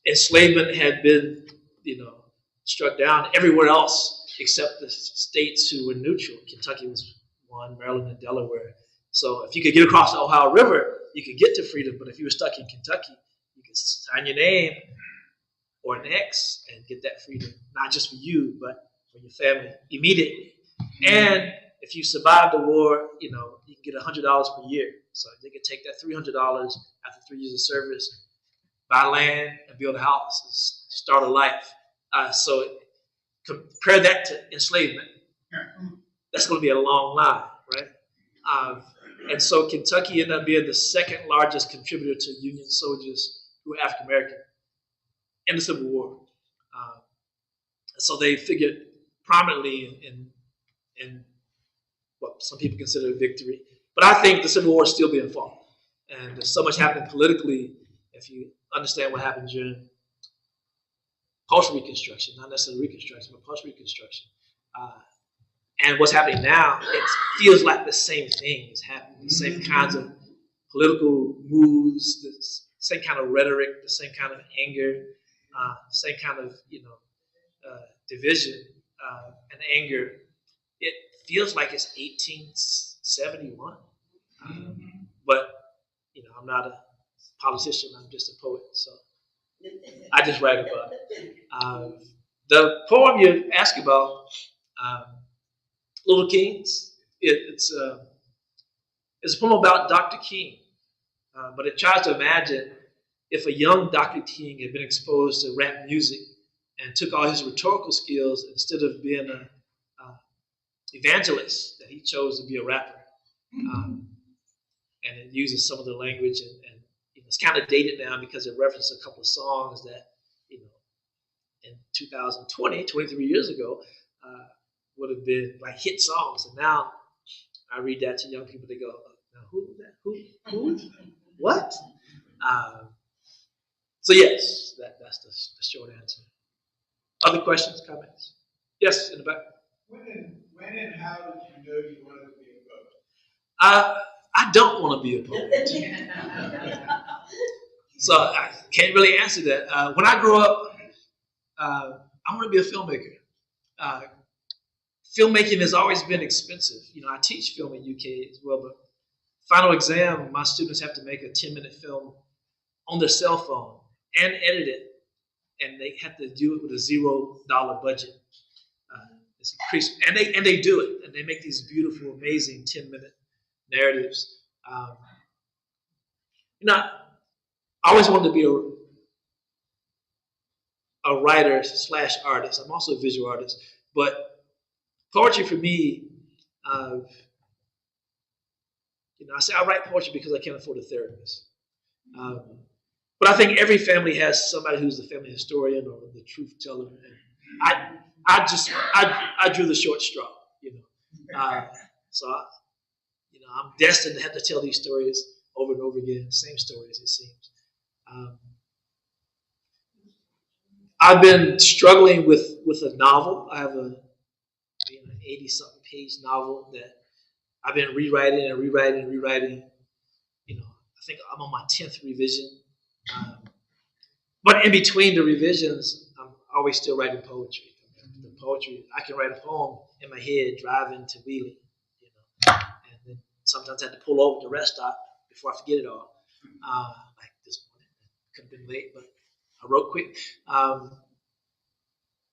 enslavement had been, struck down everywhere else except the states who were neutral. Kentucky was one, Maryland and Delaware. So if you could get across the Ohio River, you could get to freedom. But if you were stuck in Kentucky, you could sign your name or an X and get that freedom, not just for you, but for your family immediately. And if you survived the war, you can get $100 per year. So they could take that $300 after 3 years of service, buy land and build a house, and start a life. So compare that to enslavement. That's going to be a long line, right? And so Kentucky ended up being the second largest contributor to Union soldiers who were African American in the Civil War. So they figured prominently in what some people consider a victory. But I think the Civil War is still being fought. And there's so much happening politically, if you understand what happened during post-Reconstruction, not necessarily Reconstruction, but post-Reconstruction. And what's happening now, it feels like the same thing is happening. The same kinds of political moves, the same kind of rhetoric, the same kind of anger, same kind of division and anger. It feels like it's 1871. But I'm not a politician. I'm just a poet. So I just write about it. The poem you asked about, Little Kings, it's a poem about Dr. King, but it tries to imagine if a young Dr. King had been exposed to rap music and took all his rhetorical skills, instead of being an evangelist, that he chose to be a rapper. And it uses some of the language, and it's kind of dated now because it references a couple of songs that, in 2020, 23 years ago, would have been like hit songs. And now I read that to young people, they go, now who, what? So yes, that's the short answer. Other questions, comments? Yes, in the back. When and how did you know you wanted to be a poet? I don't want to be a poet. So I can't really answer that. When I grow up, I want to be a filmmaker. Filmmaking has always been expensive. I teach film at UK as well, but final exam, my students have to make a 10-minute film on their cell phone and edit it, and they have to do it with a $0 budget. It's increased, and they do it, and they make these beautiful, amazing 10-minute narratives. I always wanted to be a writer / artist. I'm also a visual artist, but poetry for me, I say I write poetry because I can't afford a therapist. But I think every family has somebody who's the family historian or the truth teller. And I drew the short straw, So I'm destined to have to tell these stories over and over again, same stories it seems. I've been struggling with a novel. I have an 80-something page novel that I've been rewriting. I think I'm on my 10th revision. But in between the revisions, I'm always still writing poetry. The poetry, I can write a poem in my head driving to Wheeling, and then sometimes I have to pull over to rest stop before I forget it all. Like this morning, could have been late, but I wrote quick.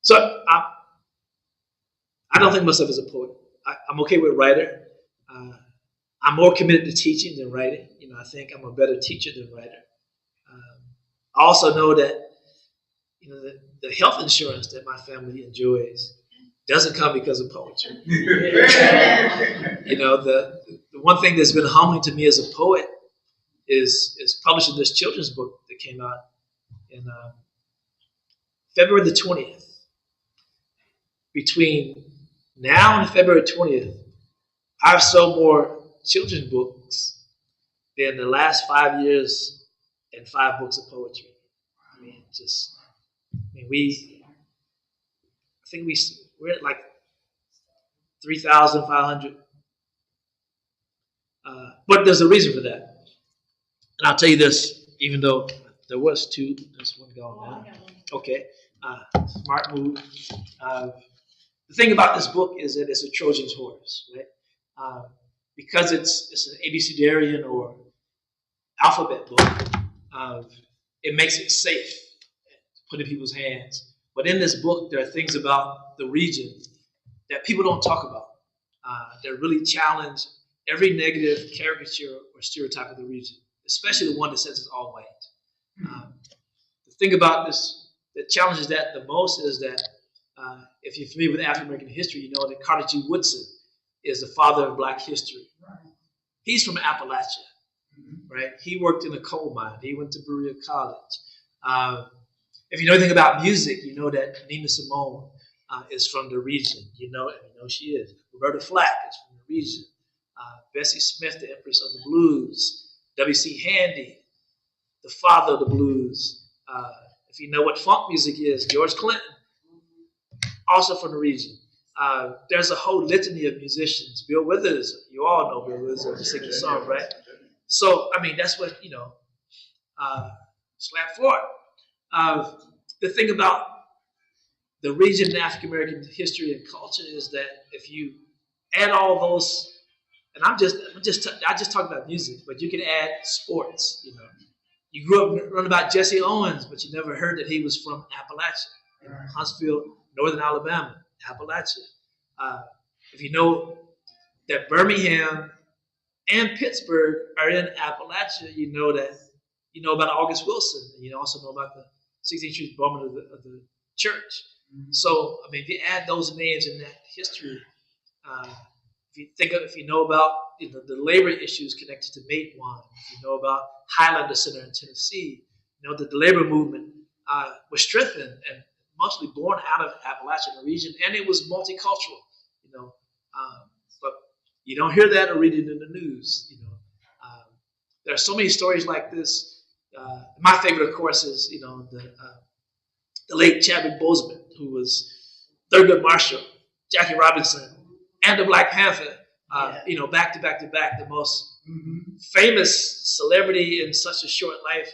So I don't think of myself as a poet. I'm okay with writer. I'm more committed to teaching than writing. I think I'm a better teacher than writer. I also know that the health insurance that my family enjoys doesn't come because of poetry. The one thing that's been humbling to me as a poet is publishing this children's book that came out in February the 20th. Between now and February 20th, I've sold more children's books than the last 5 years and 5 books of poetry. We're at like 3,500. But there's a reason for that. And I'll tell you this, even though there was 2, there's one gone now. Okay, smart move. The thing about this book is that it's a Trojan's horse, right? Because it's an abecedarian or alphabet book, it makes it safe to put in people's hands. But in this book, there are things about the region that people don't talk about, that really challenge every negative caricature or stereotype of the region, especially the one that says it's all white. The thing about this that challenges that the most is that if you're familiar with African American history, you know that Carter G. Woodson is the father of Black history. He's from Appalachia, right? He worked in a coal mine. He went to Berea College. If you know anything about music, you know that Nina Simone is from the region. You know she is. Roberta Flack is from the region. Bessie Smith, the Empress of the Blues. W.C. Handy, the father of the blues. If you know what funk music is, George Clinton, also from the region. There's a whole litany of musicians. Bill Withers, you all know Bill Withers, the singing song, right? So, that's what, slap for it. The thing about the region in African American history and culture is that if you add all those, and I just talked about music, but you can add sports. You grew up learning about Jesse Owens, but you never heard that he was from Appalachia, Huntsville, Northern Alabama, Appalachia. If you know that Birmingham and Pittsburgh are in Appalachia, you know about August Wilson, and you also know about the 16th Street bombing of the church. So, if you add those names in that history, if you know about the labor issues connected to Matewan, if you know about Highlander Center in Tennessee, you know that the labor movement was strengthened and mostly born out of Appalachian region, and it was multicultural. But you don't hear that or read it in the news. There are so many stories like this. My favorite, of course, is the late Chadwick Boseman, who was Thurgood Marshall, Jackie Robinson, and the Black Panther. Back to back to back, the most famous celebrity in such a short life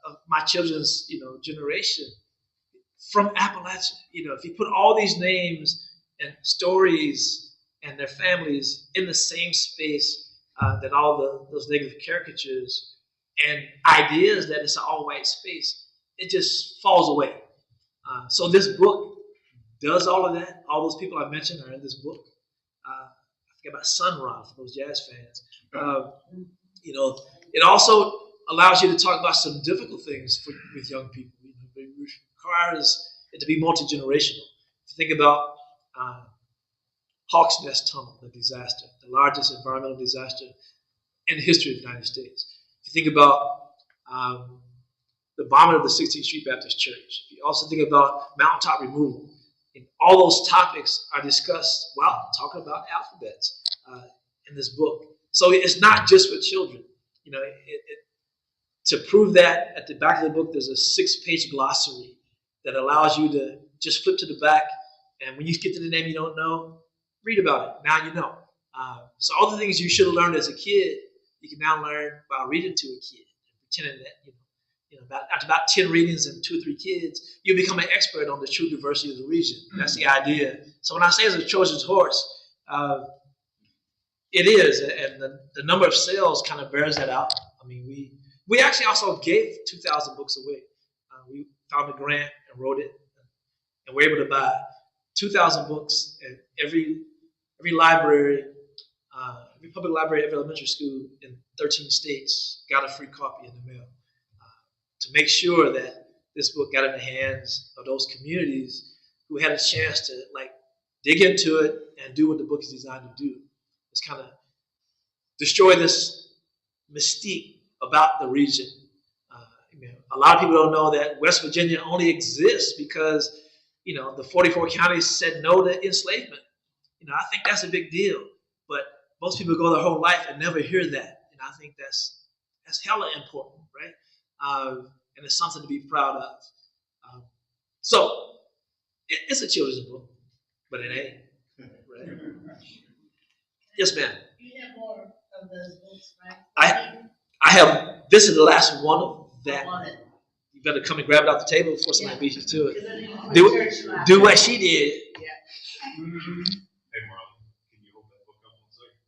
of my children's generation from Appalachia. If you put all these names and stories and their families in the same space that all those negative caricatures and ideas that it's an all-white space, it just falls away. So this book does all of that. All those people I mentioned are in this book. I forget about Sun Ra for those jazz fans. It also allows you to talk about some difficult things with young people. It requires it to be multi-generational. If you think about Hawks Nest Tunnel, the disaster, the largest environmental disaster in the history of the United States. If you think about the bombing of the 16th Street Baptist Church, you also think about mountaintop removal. And all those topics are discussed while talking about alphabets in this book. So it's not just for children. To prove that, at the back of the book, there's a 6-page glossary that allows you to just flip to the back, and when you get to the name you don't know, read about it. Now you know. So all the things you should have learned as a kid, you can now learn by reading to a kid, pretending that after about 10 readings and 2 or 3 kids, you become an expert on the true diversity of the region. That's the idea. So when I say it's a Trojan's horse, it is, and the number of sales kind of bears that out. We actually also gave 2,000 books away. We found a grant and wrote it, and we're able to buy 2,000 books, and every every library, every public library, every elementary school in 13 states got a free copy in the mail to make sure that this book got in the hands of those communities who had a chance to dig into it and do what the book is designed to do. It's kind of destroy this mystique about the region. A lot of people don't know that West Virginia only exists because, the 44 counties said no to enslavement. I think that's a big deal, but most people go their whole life and never hear that. And I think that's hella important, right? And it's something to be proud of. So it's a children's book, but it ain't. Right? Yes, ma'am. You have more of those books, right? I have. This is the last one of that. I want it. You better come and grab it off the table before somebody beats you to it. Because I didn't go to Do church last do what night. she did. Yeah. Hey, Marlon, can you hold that book up one second?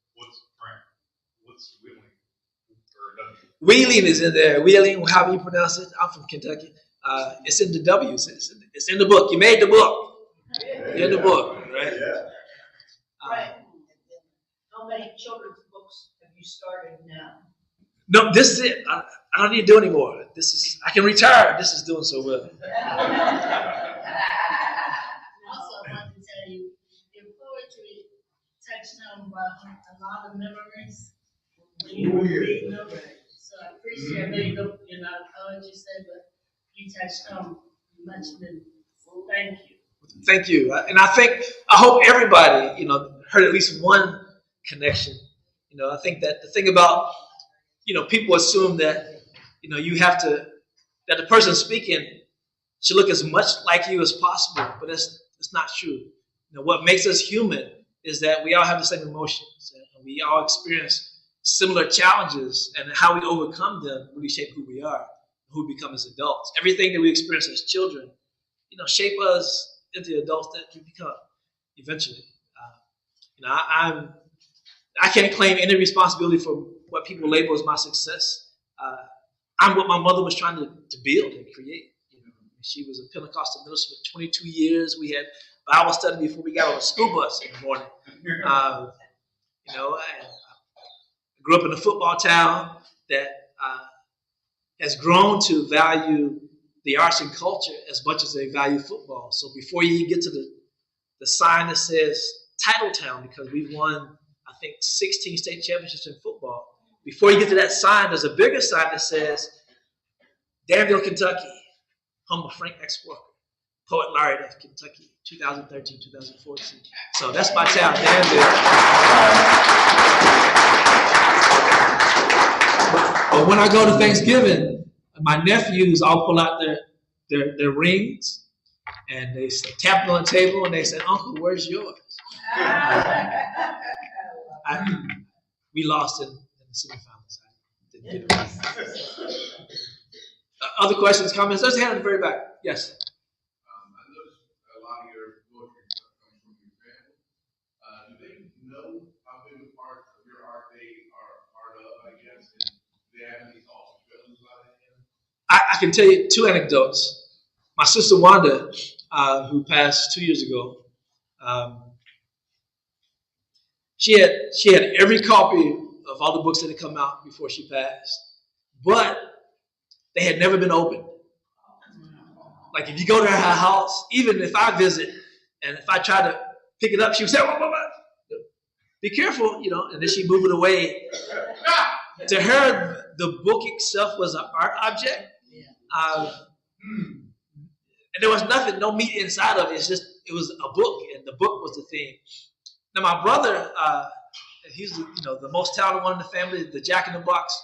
What's Wheeling? Or W? Wheeling is in there. Wheeling, however you pronounce it. I'm from Kentucky. It's in the W's. It's in the book. You made the book. You're in the book, right? Yeah. Right. How many children's books have you started now? No, this is it. I don't need to do anymore. I can retire. This is doing so well. Also, I want to tell you, your poetry touched on a lot of memories when you were reading them. So I appreciate, I know you're not a poetry say, but you touched on much memories. So thank you. Thank you. And I hope everybody, heard at least one connection. I think that the thing about, people assume that, you have to, that the person speaking should look as much like you as possible, but it's not true. What makes us human is that we all have the same emotions, and we all experience similar challenges, and how we overcome them really shape who we are, who we become as adults. Everything that we experience as children, shape us into the adults that we become eventually. I can't claim any responsibility for what people label as my success. I'm what my mother was trying to build and create. She was a Pentecostal minister for 22 years. We had Bible study before we got on the school bus in the morning. I grew up in a football town that has grown to value the arts and culture as much as they value football. So before you get to the sign that says Titletown, because we've won, I think, 16 state championships in football, before you get to that sign, there's a bigger sign that says Danville, Kentucky, home of Frank X. Walker, Poet Laureate of Kentucky, 2013, 2014. So that's my town, Danville. But when I go to Thanksgiving, my nephews all pull out their rings, and they tap on the table and they say, "Uncle, where's yours?" We lost in the semifinals. I didn't get it. Other questions, comments? Let's hand it very back. Yes. I noticed a lot of your poetry stuff comes from your family. Do they know how big a part of your art they are a part of, I guess? And do they have any thoughts or feelings about it? I can tell you two anecdotes. My sister Wanda, who passed 2 years ago, she had every copy of all the books that had come out before she passed, but they had never been opened. Like if you go to her house, even if I visit, and if I try to pick it up, she would say, "Oh, be careful," and then she moved it away. To her, the book itself was an art object. And there was nothing, no meat inside of it. It was a book, and the book was the thing. Now my brother, he's the most talented one in the family. The Jack in the Box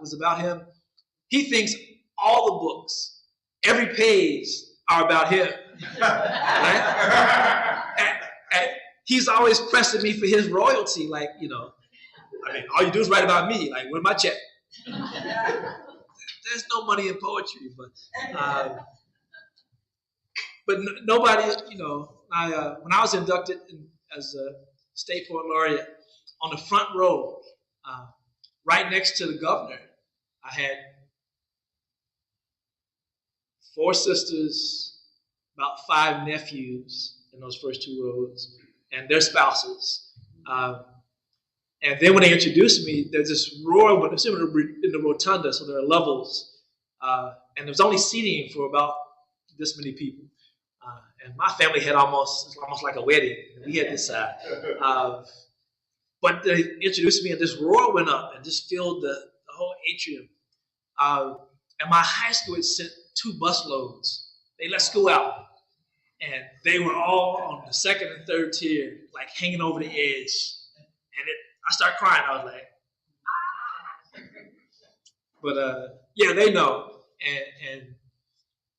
was about him. He thinks all the books, every page, are about him. Right? And he's always pressing me for his royalty. Like, all you do is write about me. Like, where's my check? There's no money in poetry, but nobody, when I was inducted as a state poet laureate, on the front row, right next to the governor, I had 4 sisters, about 5 nephews in those first 2 rows, and their spouses. And then when they introduced me, there's this roar in the rotunda, so there are levels. And there was only seating for about this many people. And my family had almost like a wedding. We had this side. But they introduced me, and this roar went up and just filled the whole atrium. And my high school had sent 2 busloads. They let school out. And they were all on the 2nd and 3rd tier, like hanging over the edge. And I started crying. I was like, ah. But yeah, they know. And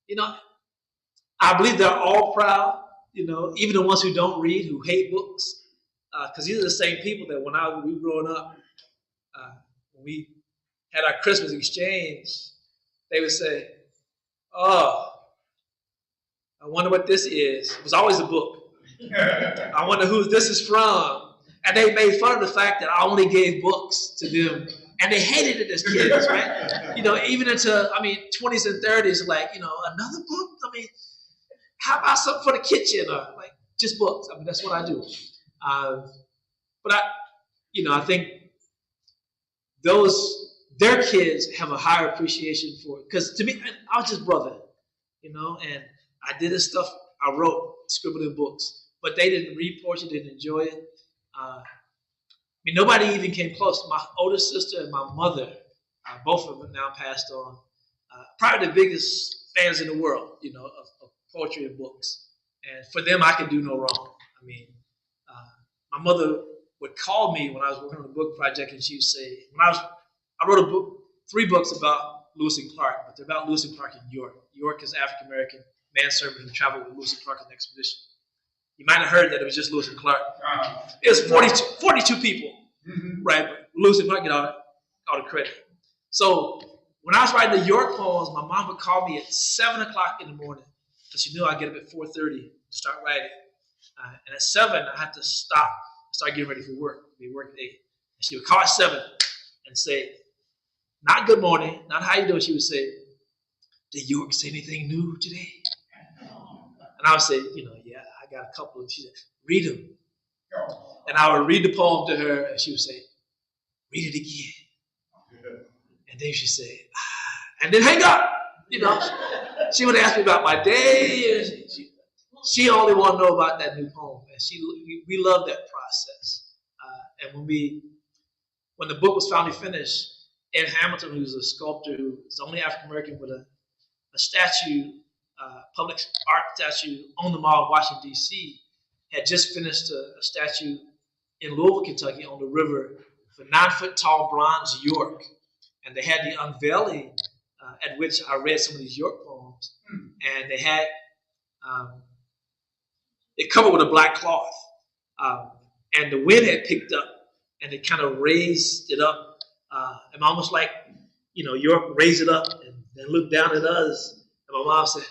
you know, I believe they're all proud, you know, even the ones who don't read, who hate books. Because these are the same people that when we were growing up, when we had our Christmas exchange, they would say, oh, I wonder what this is. It was always a book. I wonder who this is from. And they made fun of the fact that I only gave books to them. And they hated it as kids, right? You know, even into, 20s and 30s, like, you know, another book? How about something for the kitchen? Or like, just books. That's what I do. But I think their kids have a higher appreciation for it. Because to me, I was just brother, you know, and I did this stuff I wrote, scribbled in books, but they didn't read poetry, didn't enjoy it. Nobody even came close. My older sister and my mother, both of them now passed on, probably the biggest fans in the world, you know, of poetry and books. And for them, I could do no wrong. My mother would call me when I was working on a book project, and she would say, I wrote a book, 3 books about Lewis and Clark, but they're about Lewis and Clark in York. York is African-American manservant who traveled with Lewis and Clark on an expedition. You might have heard that it was just Lewis and Clark. It was 42 people, right? But Lewis and Clark get all the credit. So when I was writing the York poems, my mom would call me at 7 o'clock in the morning because she knew I'd get up at 4:30 to start writing. And at 7, I had to stop and start getting ready for work. I'd be working at 8. And she would call at 7 and say, not good morning, not how you doing. She would say, did York say anything new today? And I would say, yeah, I got a couple. And she said, read them. And I would read the poem to her, and she would say, read it again. And then she'd say, and then hang up. She would ask me about my day. She only wanted to know about that new poem. And we loved that process. And when the book was finally finished, Ed Hamilton, who's a sculptor who is the only African-American with a statue, public art statue on the Mall of Washington, D.C., had just finished a statue in Louisville, Kentucky on the river for 9-foot-tall bronze York. And they had the unveiling at which I read some of these York poems. And they had it covered with a black cloth. And the wind had picked up, and it kind of raised it up. And almost like, York raised it up and then looked down at us. And my mom said,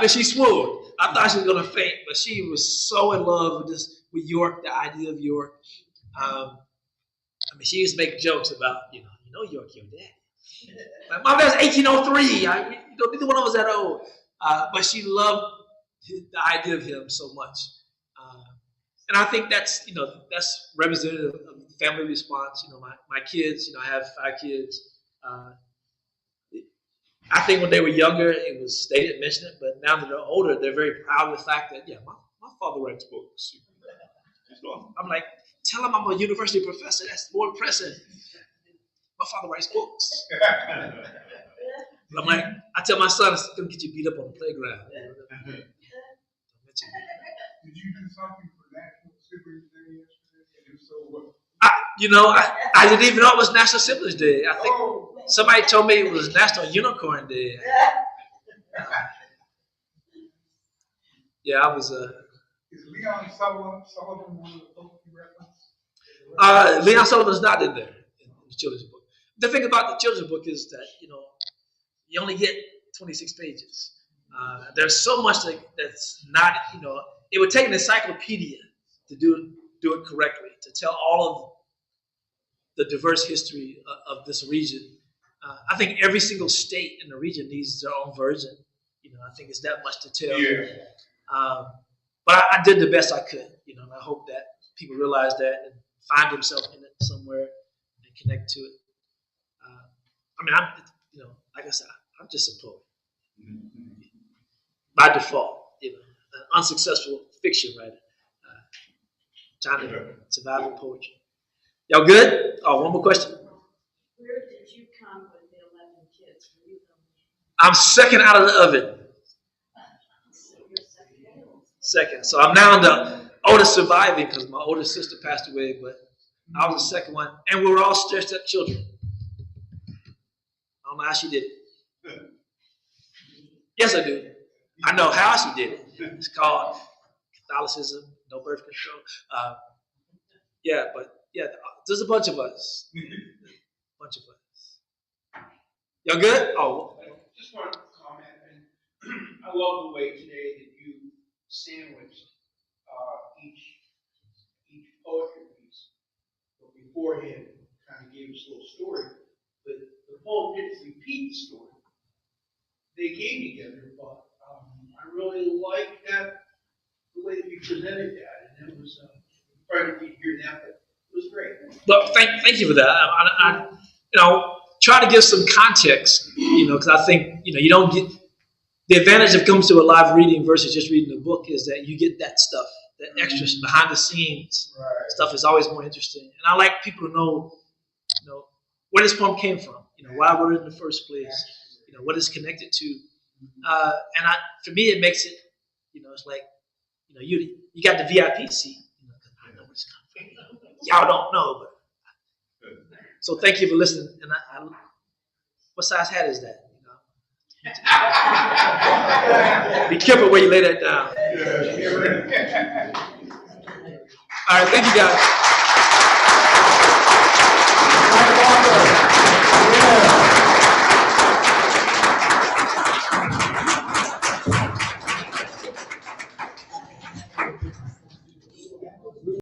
she swooned. I thought she was going to faint, but she was so in love with York, the idea of York. She used to make jokes about, York, your dad. My dad's 1803. Neither one of us that old. But she loved the idea of him so much. And I think that's representative of family response. My kids, I have 5 kids. I think when they were younger, they didn't mention it, but now that they're older, they're very proud of the fact that, my father writes books. I'm like, tell him I'm a university professor. That's more impressive. My father writes books. I'm like, I tell my son, it's going to get you beat up on the playground. Did you do something for National Siblings Day yesterday? And if so, what? I didn't even know it was National Siblings Day. I think somebody told me it was National Unicorn Day. I was. Is Leon Sullivan one of the folks you referenced? Leon Sullivan's not in there in the children's book. The thing about the children's book is that you only get 26 pages. There's so much that's not. It would take an encyclopedia to do it correctly, to tell all of the diverse history of this region. I think every single state in the region needs their own version. I think it's that much to tell. Yeah. But I did the best I could, you know, and I hope that people realize that and find themselves in it somewhere and connect to it. I mean, you know, like I said, I'm just a poet by default, you know, an unsuccessful fiction writer, trying to survive in poetry. Y'all good? Oh, one more question. Where did you come with the 11 kids? Were you I'm second out of the oven. Second. So I'm now the oldest surviving because my older sister passed away, but I was the second one. And we were all stretched up children. I don't know how she did it. Yes, I do. I know how she did it. It's called Catholicism, no birth control. Yeah, but yeah, there's a bunch of us. Bunch of us. Y'all good? Oh. Just want to comment, and I love the way today that you sandwiched each poetry piece. But beforehand, kind of gave us a little story. But the poem didn't repeat the story. They came together, but I really like that, the way that you presented that, and it was exciting to hear that, but it was great. Well, thank you for that. I you know, try to give some context, you know, because I think, you know, you don't get the advantage of comes to a live reading versus just reading a book is that you get that stuff, that extra behind the scenes stuff is always more interesting. And I like people to know, you know, where this poem came from, you know, why I wrote it in the first place, you know, what it's connected to. And for me, it makes it, you know, it's like, you know, you got the VIP seat, you know, because I know where it's coming from. Y'all don't know, but so thank you for listening. And what size hat is that? Be careful where you lay that down. All right, thank you guys.